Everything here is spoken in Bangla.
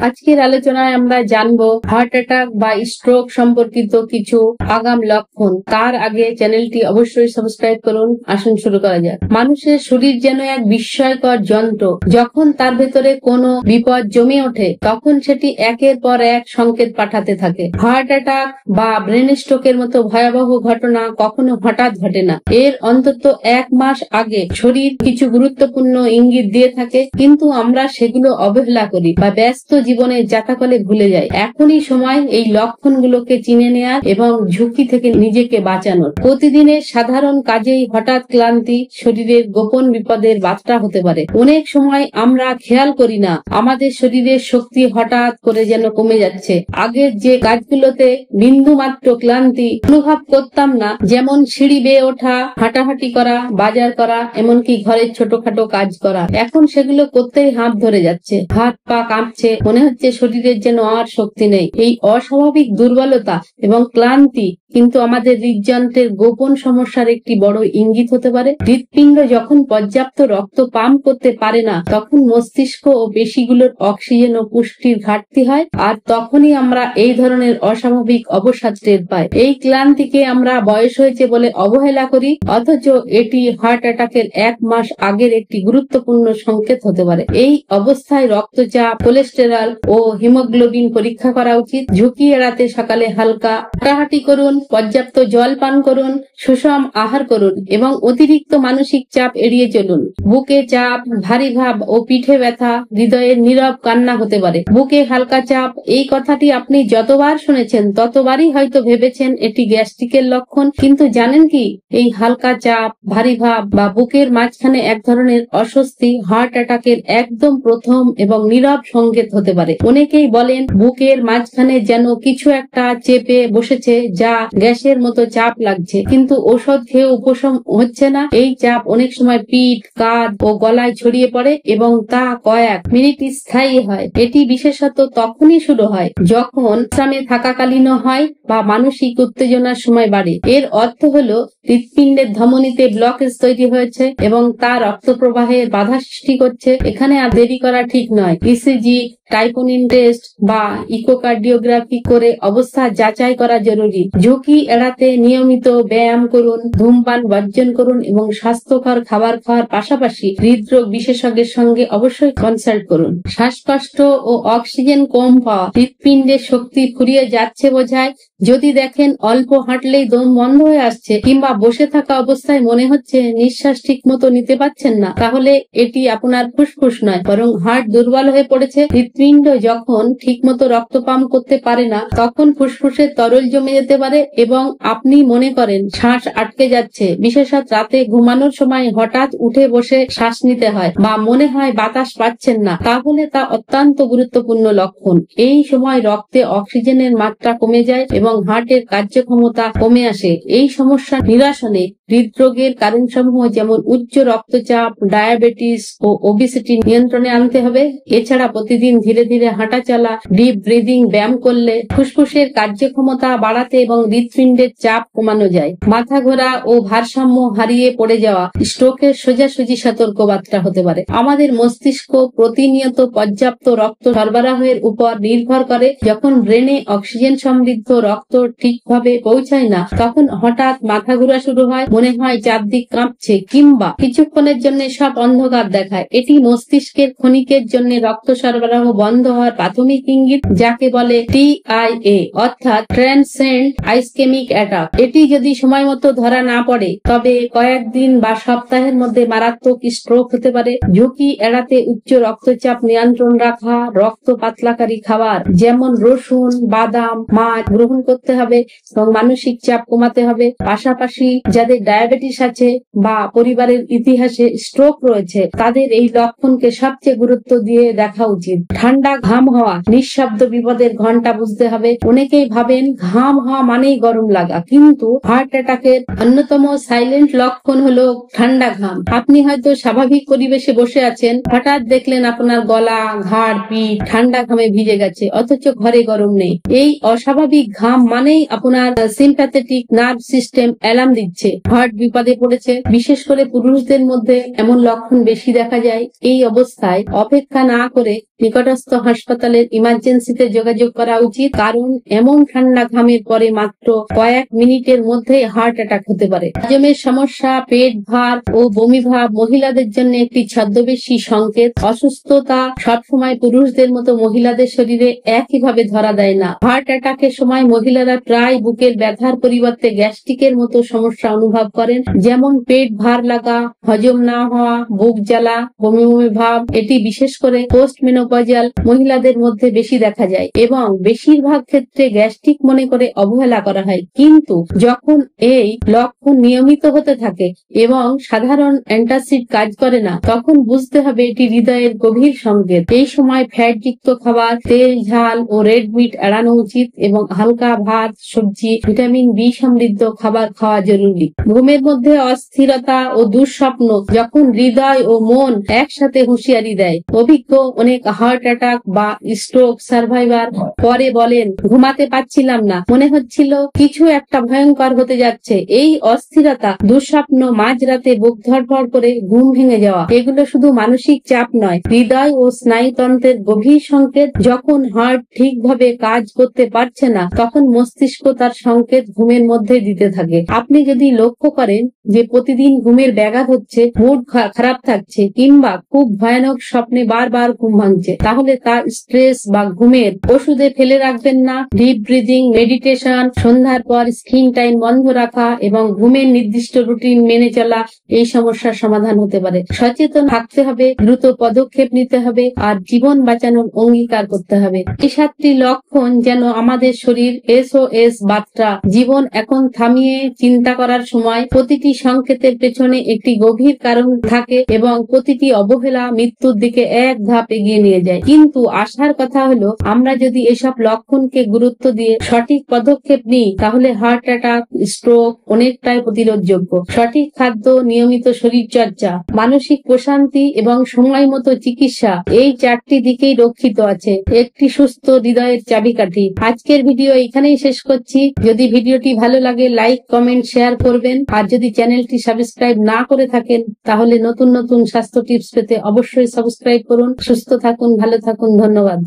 আজকের আলোচনায় আমরা জানবো হার্ট অ্যাটাক বা স্ট্রোক সম্পর্কিত কিছু আগাম লক্ষণ। তার আগে চ্যানেলটি অবশ্যই সাবস্ক্রাইব করুন। আসুন শুরু করা যাক। মানুষের শরীর যেন এক বিস্ময়কর যন্ত্র। যখন তার ভেতরে কোনো বিপদ জমে ওঠে তখন সেটি একের পর এক সংকেত পাঠাতে থাকে। হার্ট অ্যাটাক বা ব্রেন স্ট্রোকের মতো ভয়াবহ ঘটনা কখনো হঠাৎ ঘটে না। এর অন্তত 1 মাস আগে শরীর কিছু গুরুত্বপূর্ণ ইঙ্গিত দিয়ে থাকে, কিন্তু আমরা সেগুলো অবহেলা করি বা ব্যস্ত জীবনে যাতাকলে ভুলে যাই। এখনই সময় এই লক্ষণগুলোকে চিনে নেয়ার এবং ঝুঁকি থেকে নিজেকে বাঁচানোর। প্রতিদিনের সাধারণ কাজেই হঠাৎ ক্লান্তি শরীরের গোপন বিপদের বার্তা হতে পারে। অনেক সময় আমরা খেয়াল করি না আমাদের শরীরের শক্তি হঠাৎ করে যেন কমে যাচ্ছে। আগের যে কাজগুলোতে বিন্দু মাত্র ক্লান্তি অনুভব করতাম না, যেমন সিঁড়ি বেয়ে ওঠা, হাঁটাহাঁটি করা, বাজার করা, এমনকি ঘরের ছোটখাটো কাজ করা, এখন সেগুলো করতেই হাঁপ ধরে যাচ্ছে। হাত পা কাঁপছে, মনে হচ্ছে শরীরের যেন আর শক্তি নেই। এই অস্বাভাবিক দুর্বলতা এবং ক্লান্তি কিন্তু আমাদের হৃদযন্ত্রের গোপন সমস্যার একটি বড় ইঙ্গিত হতে পারে। হৃৎপিণ্ড যখন পর্যাপ্ত রক্ত পাম্প করতে পারে না, তখন মস্তিষ্ক ও পেশিগুলোর অক্সিজেন ও পুষ্টির ঘাটতি হয়, আর তখনই আমরা এই ধরনের অস্বাভাবিক অবসাদ টের পাই। এই ক্লান্তিকে আমরা বয়স হয়েছে বলে অবহেলা করি, অথচ এটি হার্ট অ্যাটাকের 1 মাস আগের একটি গুরুত্বপূর্ণ সংকেত হতে পারে। এই অবস্থায় রক্তচাপ, কোলেস্টেরল ও হিমোগ্লোবিন পরীক্ষা করা উচিত। ঝুঁকি এড়াতে সকালে হালকা হাঁটাহাঁটি করুন, পর্যাপ্ত জল পান করুন, সুষম আহার করুন এবং অতিরিক্ত মানসিক চাপ এড়িয়ে চলুন। বুকে চাপ, ভারী ভাব ও পিঠে ব্যথা হৃদয়ের নীরব কান্না হতে পারে। বুকে হালকা চাপ, এই কথাটি আপনি যতবার শুনেছেন ততবারই হয়তো ভেবেছেন এটি গ্যাস্ট্রিকের লক্ষণ, কিন্তু জানেন কি, এই হালকা চাপ, ভারী ভাব বা বুকের মাঝখানে এক ধরনের অস্বস্তি হার্ট অ্যাটাকের একদম প্রথম এবং নীরব সংকেত হতে পারে। অনেকেই বলেন বুকের মাঝখানে যেন কিছু একটা চেপে বসেছে, যা গ্যাসের মতো চাপ লাগছে, কিন্তু ওষুধ খেয়ে উপশম হচ্ছে না। এই চাপ অনেক সময় পিঠ, কাঁধ ও গলায় ছড়িয়ে পড়ে এবং তা কয়েক মিনিট স্থায়ী হয়। এটি বিশেষত তখনই শুরু হয় যখন বিশ্রামে থাকাকালীনও হয় বা মানসিক উত্তেজনার সময় বাড়ে। এর অর্থ হলো হৃৎপিণ্ডের ধমনীতে ব্লকেজ তৈরি হয়েছে এবং তা রক্ত প্রবাহের বাধা সৃষ্টি করছে। এখানে আর দেরি করা ঠিক নয়। ইসিজি, টাইপোনিন টেস্ট বা ইকোকার্ডিওগ্রাফি করে অবস্থা যাচাই করা জরুরি। ঝুঁকি এড়াতে নিয়মিত ব্যায়াম করুন, ধূমপান বর্জন করুন এবং স্বাস্থ্যকর খাবার খাওয়ার পাশাপাশি হৃদরোগ বিশেষজ্ঞের সঙ্গে অবশ্যই কনসাল্ট করুন। শ্বাসকষ্ট ও অক্সিজেন কম পাওয়া হৃৎপিণ্ডের শক্তি ফুরিয়ে যাচ্ছে বোঝায়। যদি দেখেন অল্প হাঁটলেই দম বন্ধ হয়ে আসছে কিংবা বসে থাকা অবস্থায় মনে হচ্ছে নিঃশ্বাস ঠিক মতো নিতে পারছেন না, তাহলে এটি আপনার ফুসফুস নয়, বরং হার্ট দুর্বল হয়ে পড়েছে। হৃৎপিণ্ড যখন ঠিক মতো রক্ত পাম্প করতে পারে না, তখন ফুসফুসে তরল জমে যেতে পারে এবং আপনি মনে করেন শ্বাস আটকে যাচ্ছে। বিশেষত রাতে ঘুমানোর সময় হঠাৎ উঠে বসে শ্বাস নিতে হয় বা মনে হয় বাতাস পাচ্ছেন না, তাহলে তা অত্যন্ত গুরুত্বপূর্ণ লক্ষণ। এই সময় রক্তে অক্সিজেনের মাত্রা কমে যায় এবং হার্টের কার্যক্ষমতা কমে আসে। এই সমস্যা নিরসনে হৃদরোগের কারণসমূহ যেমন উচ্চ রক্তচাপ, ডায়াবেটিস ও ওবেসিটি নিয়ন্ত্রণে আনতে হবে। এছাড়া প্রতিদিন ধীরে ধীরে হাঁটা চলা, ডিপ ব্রিদিং ব্যায়াম করলে ফুসফুসের কার্যক্ষমতা বাড়াতে এবং হৃৎপিণ্ডের চাপ কমানো যায়। মাথা ঘোরা ও ভারসাম্য হারিয়ে পড়ে যাওয়া স্ট্রোকের সোজাসুজি সতর্কবার্তা হতে পারে। আমাদের মস্তিষ্ক প্রতিনিয়ত পর্যাপ্ত রক্ত সরবরাহের উপর নির্ভর করে। যখন ব্রেনে অক্সিজেন সমৃদ্ধ রক্ত ঠিকভাবে পৌঁছায় না, তখন হঠাৎ মাথা ঘোরা শুরু হয়, মনে হয় চারদিক কাঁপছে কিংবা কিছুক্ষণের জন্য সব অন্ধকার দেখায়। এটি মস্তিষ্কের ক্ষণিকের জন্য রক্ত সরবরাহ বন্ধ হওয়ার প্রাথমিক ইঙ্গিত, যাকে বলে TIA অর্থাৎ ট্রান্সিয়েন্ট আইসকেমিক অ্যাটাক। এটি যদি সময় মতো ধরা না পড়ে তবে কয়েকদিন বা সপ্তাহের মধ্যে মারাত্মক স্ট্রোক হতে পারে। ঝুঁকি এড়াতে উচ্চ রক্তচাপ নিয়ন্ত্রণ রাখা, রক্ত পাতলাকারী খাবার যেমন রসুন, বাদাম, মাছ গ্রহণ করতে হবে এবং মানসিক চাপ কমাতে হবে। পাশাপাশি যাদের ডায়াবেটিস আছে বা পরিবারের ইতিহাসে স্ট্রোক রয়েছে, তাদের এই লক্ষণকে সবচেয়ে গুরুত্ব দিয়ে দেখা উচিত। ঠান্ডা ঘাম হওয়া নিঃশব্দ বিপদের ঘন্টা বুঝতে হবে। অনেকেই ভাবেন ঘাম হওয়া মানেই গরম লাগা, কিন্তু হার্ট অ্যাটাকের অন্যতম সাইলেন্ট লক্ষণ হলো ঠান্ডা ঘাম। আপনি হয়তো স্বাভাবিক পরিবেশে বসে আছেন, হঠাৎ দেখলেন আপনার গলা, ঘাড়, পিঠ ঠান্ডা ঘামে ভিজে গেছে, অথচ ঘরে গরম নেই। এই অস্বাভাবিক ঘাম পাম্প মানেই আপনার সিম্প্যাথেটিক নার্ভ সিস্টেম অ্যালার্ম দিচ্ছে হার্ট বিপদে পড়েছে। বিশেষ করে পুরুষদের মধ্যে এমন লক্ষণ বেশি দেখা যায়। এই অবস্থায় অপেক্ষা না করে নিকটস্থ হাসপাতালের ইমার্জেন্সিতে যোগাযোগ করা উচিত, কারণ এমন ঠান্ডা ঘামের পরে মাত্র কয়েক মিনিটের মধ্যে হার্ট অ্যাটাক হতে পারে। হজমের সমস্যা, পেট ভার ও বমি ভাব মহিলাদের জন্য একটি ছদ্মবেশী সংকেত। অসুস্থতা সবসময় পুরুষদের মতো মহিলাদের শরীরে একইভাবে ধরা দেয় না। হার্ট অ্যাটাকের সময় মহিলারা প্রায় বুকের ব্যথার পরিবর্তে গ্যাস্ট্রিকের মতো সমস্যা অনুভব করেন, যেমন পেট ভার লাগা, হজম না হওয়া, বুক জ্বালা, বমি বমি ভাব। এটি বিশেষ করে পোস্ট মেনোপজাল মহিলাদের মধ্যে বেশি দেখা যায় এবং বেশিরভাগ ক্ষেত্রে গ্যাস্ট্রিক মনে করে অবহেলা করা হয়। কিন্তু যখন এই লক্ষণ নিয়মিত হতে থাকে এবং সাধারণ অ্যান্টাসিড কাজ করে না, তখন বুঝতে হবে এটি হৃদয়ের গভীর সংকেত। এই সময় ফ্যাটযুক্ত খাবার, তেল, ঝাল ও রেড মিট এড়ানো উচিত এবং হালকা ভাত, সবজি, ভিটামিন বি সমৃদ্ধ খাবার খাওয়া জরুরি। ঘুমের মধ্যে অস্থিরতা ও দুঃস্বপ্ন যখন হৃদয় ও মন একসাথে হুঁশিয়ারি দেয়। অভিজ্ঞ অনেক হার্ট অ্যাটাক বা স্ট্রোক সার্ভাইভার পরে বলেন, ঘুমাতে পারছিলাম না, মনে হচ্ছিল কিছু একটা ভয়ঙ্কর হতে যাচ্ছে। এই অস্থিরতা, দুঃস্বপ্ন, মাঝরাতে বুক ধড়ফড় করে ঘুম ভেঙে যাওয়া, এগুলো শুধু মানসিক চাপ নয়, হৃদয় ও স্নায়ুতন্ত্রের গভীর সংকেত। যখন হার্ট ঠিকভাবে কাজ করতে পারছে না, তখন মস্তিষ্ক তার সংকেত ঘুমের মধ্যে দিতে থাকে। আপনি যদি লক্ষ্য করেন যে প্রতিদিন ঘুমের ব্যাঘাত হচ্ছে, মুড খারাপ থাকছে কিংবা খুব ভয়ানক স্বপ্নে বারবার ঘুম ভাঙছে, তাহলে তা স্ট্রেস বা ঘুমের ওষুধে ফেলে রাখবেন না। ডিপ ব্রিদিং, মেডিটেশন, সন্ধ্যার পর স্ক্রিন টাইম বন্ধ রাখা এবং ঘুমের নির্দিষ্ট রুটিন মেনে চলা এই সমস্যার সমাধান হতে পারে। সচেতন থাকতে হবে, দ্রুত পদক্ষেপ নিতে হবে আর জীবন বাঁচানোর অঙ্গীকার করতে হবে। এই 7টি লক্ষণ যেন আমাদের শরীর SOS বার্তা। জীবন এখন থামিয়ে চিন্তা করার সময়। প্রতিটি সংকেতের পেছনে একটি গভীর কারণ থাকে এবং প্রতিটি অবহেলা মৃত্যুর দিকে এক ধাপ এগিয়ে নিয়ে যায়। কিন্তু আশার কথা হলো, আমরা যদি এসব লক্ষণকে গুরুত্ব দিয়ে সঠিক পদক্ষেপ নিই, তাহলে হার্ট অ্যাটাক, স্ট্রোক অনেকটাই প্রতিরোধযোগ্য। সঠিক খাদ্য, নিয়মিত শরীর চর্চা, মানসিক প্রশান্তি এবং সময় মতো চিকিৎসা, এই 4টি দিকেই রক্ষিত আছে একটি সুস্থ হৃদয়ের চাবিকাঠি। আজকের ভিডিও এখানেই শেষ করছি। যদি ভিডিওটি ভালো লাগে, লাইক, কমেন্ট, শেয়ার করবেন। আর যদি চ্যানেলটি সাবস্ক্রাইব না করে থাকেন, তাহলে নতুন নতুন স্বাস্থ্য টিপস পেতে অবশ্যই সাবস্ক্রাইব করুন। সুস্থ থাকুন, ভালো থাকুন, ধন্যবাদ।